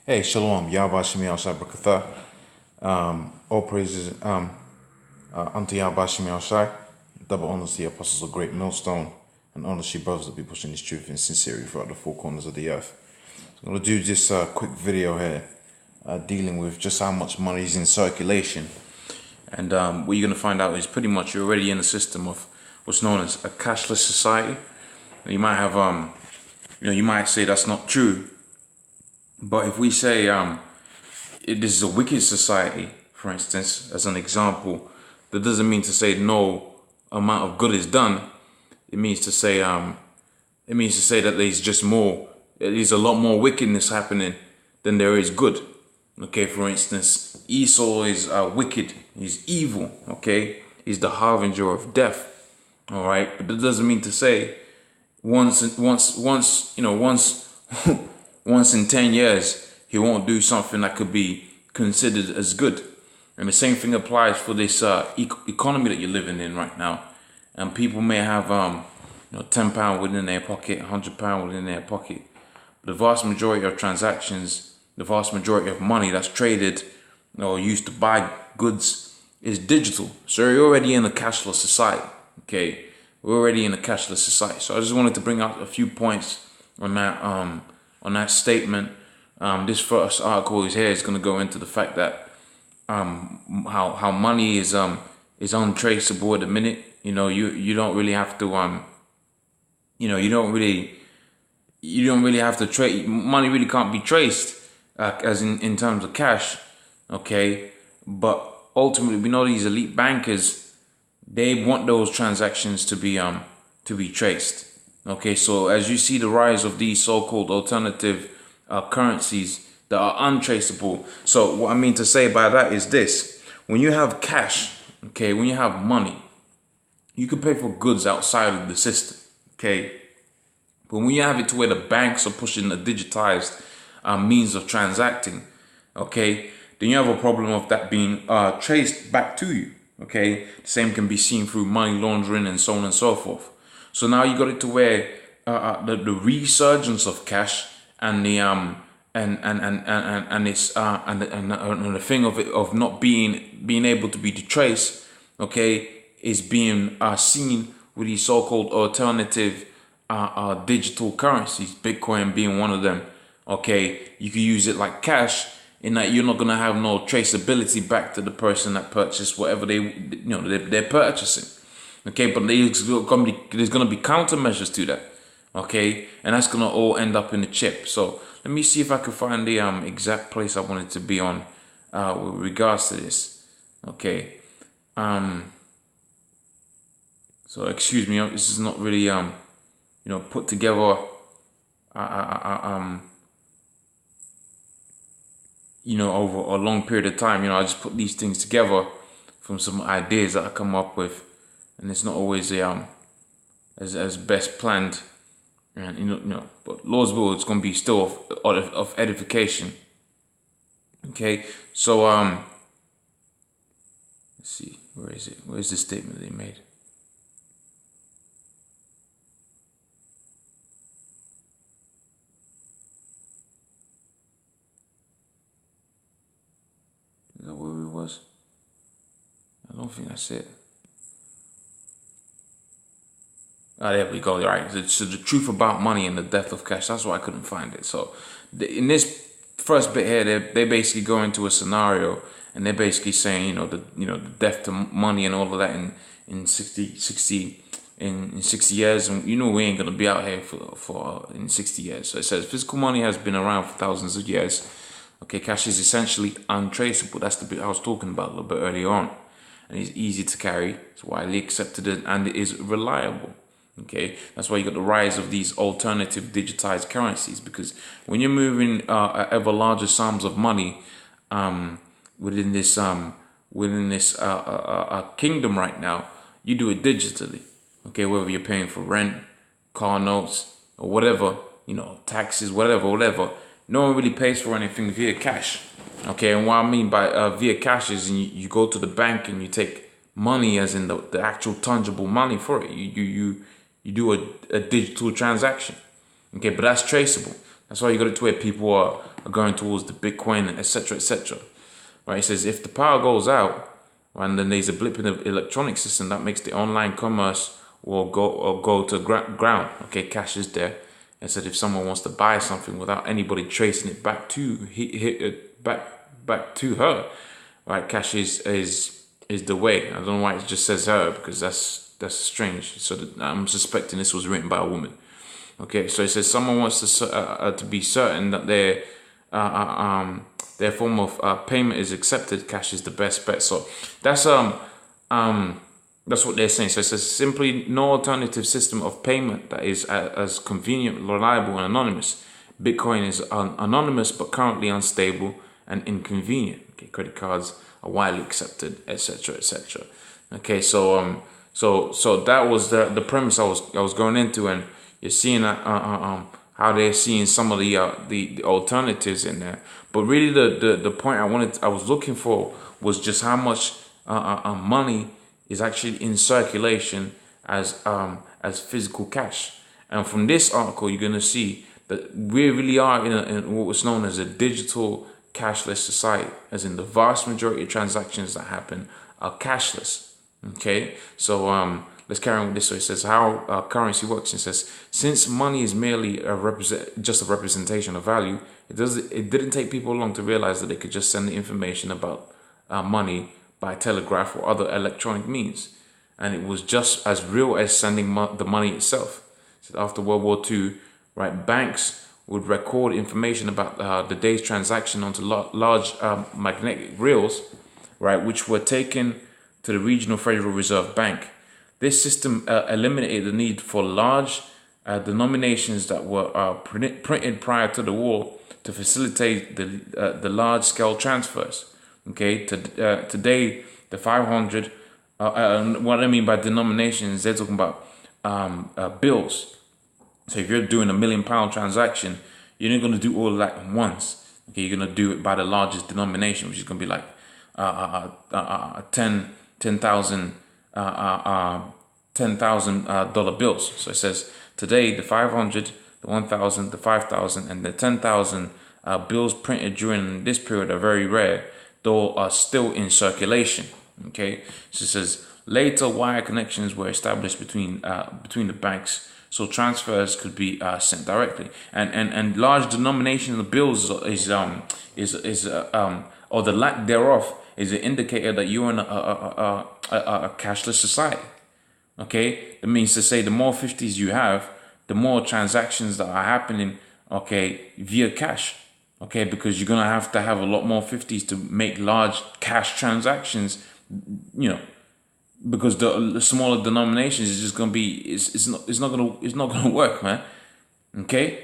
Hey, Shalom, Yahweh Shemi Al-Shai. All praises unto Yahweh Shemi Al-Shai. Double honors to the apostles of GreatMillStone, and honors to brothers that be pushing this truth in sincerity throughout the four corners of the earth. So I'm going to do this quick video here, dealing with just how much money is in circulation. And what you're going to find out is pretty much you're already in the system of what's known as a cashless society. You might have, you might say that's not true. But if we say this is a wicked society, for instance, as an example, that doesn't mean to say no amount of good is done. It means to say that there's a lot more wickedness happening than there is good. Okay, for instance, Esau is wicked. He's evil. Okay, he's the harbinger of death. All right, but that doesn't mean to say once in 10 years, he won't do something that could be considered as good. And the same thing applies for this economy that you're living in right now. And people may have, £10 within their pocket, £100 within their pocket. But the vast majority of transactions, the vast majority of money that's traded or used to buy goods is digital. So you're already in a cashless society. Okay, we're already in a cashless society. So I just wanted to bring out a few points on that statement. This first article is going to go into the fact that how money is untraceable at the minute. You don't really have to you don't really have to trade. Money really can't be traced as in terms of cash. Okay, but ultimately we know these elite bankers, they want those transactions to be traced. Okay, so as you see the rise of these so-called alternative currencies that are untraceable. So what I mean to say by that is this: when you have cash, okay, when you have money, you can pay for goods outside of the system, okay? But when you have it to where the banks are pushing a digitized means of transacting, okay, then you have a problem of that being traced back to you, okay? The same can be seen through money laundering and so on and so forth. So now you got it to where the resurgence of cash and the the thing of not being able to be traced, okay, is being seen with these so-called alternative digital currencies, Bitcoin being one of them. Okay, you can use it like cash in that you're not gonna have no traceability back to the person that purchased whatever they're purchasing. Okay, but there's gonna be countermeasures to that. Okay, and that's gonna all end up in the chip. So let me see if I can find the exact place I wanted to be on with regards to this. Okay, so excuse me, this is not really put together over a long period of time. I just put these things together from some ideas that I come up with, and it's not always as best planned. And but Lord's will, it's gonna be still of edification. Okay, so let's see, where is it? Where's the statement they made? Is that where it was? I don't think that's it. There we go. All right. So the truth about money and the death of cash. That's why I couldn't find it. So in this first bit here, they basically go into a scenario, and they're basically saying, the death to money and all of that in 60 years, and we ain't gonna be out here for in 60 years. So it says physical money has been around for thousands of years. Okay, cash is essentially untraceable. That's the bit I was talking about a little bit earlier on, and it's easy to carry. It's widely accepted, and it is reliable. Okay, that's why you got the rise of these alternative digitized currencies, because when you're moving ever larger sums of money within this kingdom right now, you do it digitally. Okay, whether you're paying for rent, car notes, or whatever, taxes, whatever. No one really pays for anything via cash. Okay, and what I mean by via cash is you go to the bank and you take money, as in the actual tangible money for it. You do a digital transaction. Okay, but that's traceable. That's why you got it to where people are are going towards the Bitcoin, etc., etc. Right? It says if the power goes out, and then there's a blip in the electronic system, that makes the online commerce will go to ground. Okay, cash is there. And said if someone wants to buy something without anybody tracing it back to back to her, right? Cash is the way. I don't know why it just says her, because that's strange. So I'm suspecting this was written by a woman. Okay, so it says someone wants to be certain that their form of payment is accepted. Cash is the best bet. So that's what they're saying. So it says simply no alternative system of payment that is as convenient, reliable, and anonymous. Bitcoin is anonymous but currently unstable and inconvenient. Okay, credit cards are widely accepted, etc., etc. Okay, so that was the premise I was going into, and you're seeing how they're seeing some of the alternatives in there. But really, the point I was looking for was just how much money is actually in circulation as physical cash. And from this article, you're gonna see that we really are in what was known as a digital cashless society, as in the vast majority of transactions that happen are cashless. Okay, so let's carry on with this. So it says how currency works. It says since money is merely just a representation of value, it didn't take people long to realize that they could just send the information about money by telegraph or other electronic means, and it was just as real as sending the money itself. So after World War II, right, banks would record information about the day's transaction onto large magnetic reels, right, which were taken to the regional Federal Reserve Bank. This system eliminated the need for large denominations that were printed prior to the war to facilitate the large-scale transfers. Okay, today the 500. What I mean by denominations, they're talking about bills. So if you're doing £1 million transaction, you're not going to do all of that at once. Okay, you're going to do it by the largest denomination, which is going to be like $10,000 bills. So it says today the 500, the 1,000, the 5,000, and the 10,000 bills printed during this period are very rare, though are still in circulation. Okay, so it says later wire connections were established between the banks, so transfers could be sent directly. And large denomination of bills is or the lack thereof is an indicator that you're in a cashless society. Okay, that means to say the more 50s you have, the more transactions that are happening, okay, via cash. Okay, because you're gonna have to have a lot more 50s to make large cash transactions, you know, because the smaller denominations is just gonna be it's not gonna work, man. Okay,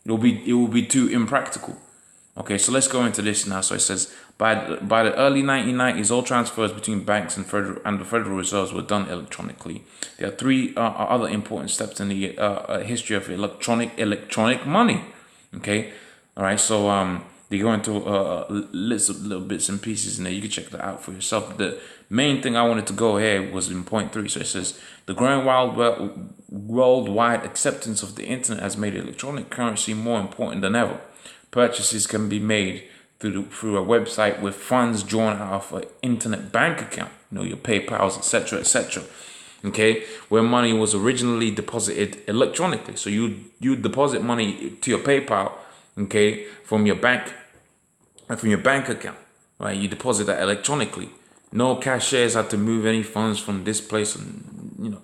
it will be too impractical. Okay, so let's go into this now. So it says by the early 1990s, all transfers between banks and the Federal Reserves were done electronically. There are three other important steps in the history of electronic money. Okay. All right, so they go into little bits and pieces in there. You can check that out for yourself. The main thing I wanted to go here was in point 3. So it says the growing worldwide acceptance of the internet has made electronic currency more important than ever. Purchases can be made through a website with funds drawn out of an internet bank account. You know, your PayPal's, etc., etc. Okay, where money was originally deposited electronically. So you deposit money to your PayPal. Okay, from your bank account, right? You deposit that electronically. No cashiers had to move any funds from this place, and you know,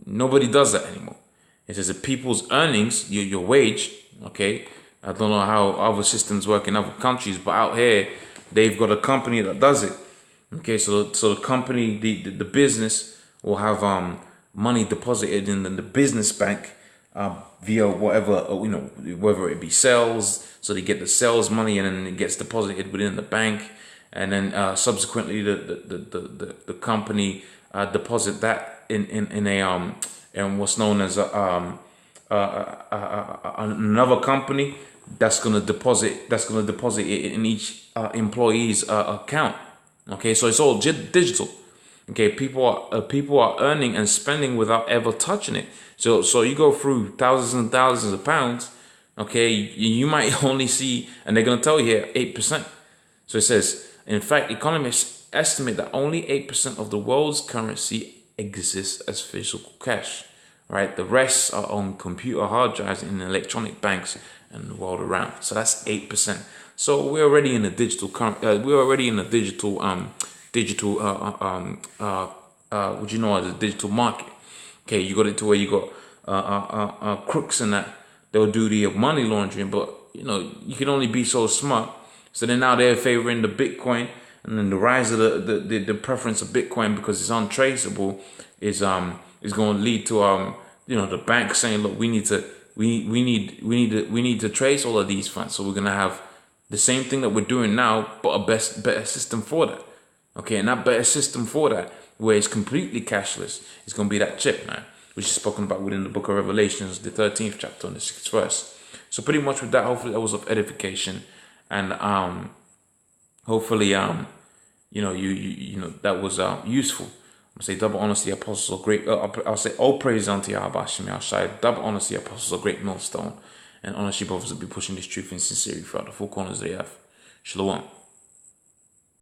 nobody does that anymore. It says that people's earnings, your wage. Okay, I don't know how other systems work in other countries, but out here they've got a company that does it. Okay, so the company, the business will have money deposited in the business bank. Via whatever, you know, whether it be sales, so they get the sales money and then it gets deposited within the bank, and then subsequently the company deposit that in what's known as another company that's gonna deposit it in each employee's account. Okay, so it's all digital. Okay, people are earning and spending without ever touching it. So you go through thousands and thousands of pounds, Okay, you might only see, and they're going to tell you here, 8%. So it says, in fact, economists estimate that only 8% of the world's currency exists as physical cash, right? The rest are on computer hard drives in electronic banks and the world around. So that's 8%. So we're already in a digital what you know as a digital market. Okay, you got it to where you got crooks and that they'll do the money laundering, but you know you can only be so smart. So then now they're favoring the Bitcoin, and then the rise of the preference of Bitcoin because it's untraceable is going to lead to you know, the bank saying, look, we need to trace all of these funds. So we're gonna have the same thing that we're doing now, but a better system for that. Okay, and that better system for that, where it's completely cashless, is gonna be that chip, man, which is spoken about within the book of Revelations, the 13th chapter and the 6th verse. So pretty much with that, hopefully that was of edification, and hopefully you know you know that was useful. I'm gonna say double honors to the apostles of great. I'll say all praise unto Yahweh Hashem Yahshai. Double honors to the apostles of GreatMillStone, and honor she brothers will be pushing this truth in sincerity throughout the four corners of the earth. Shalom.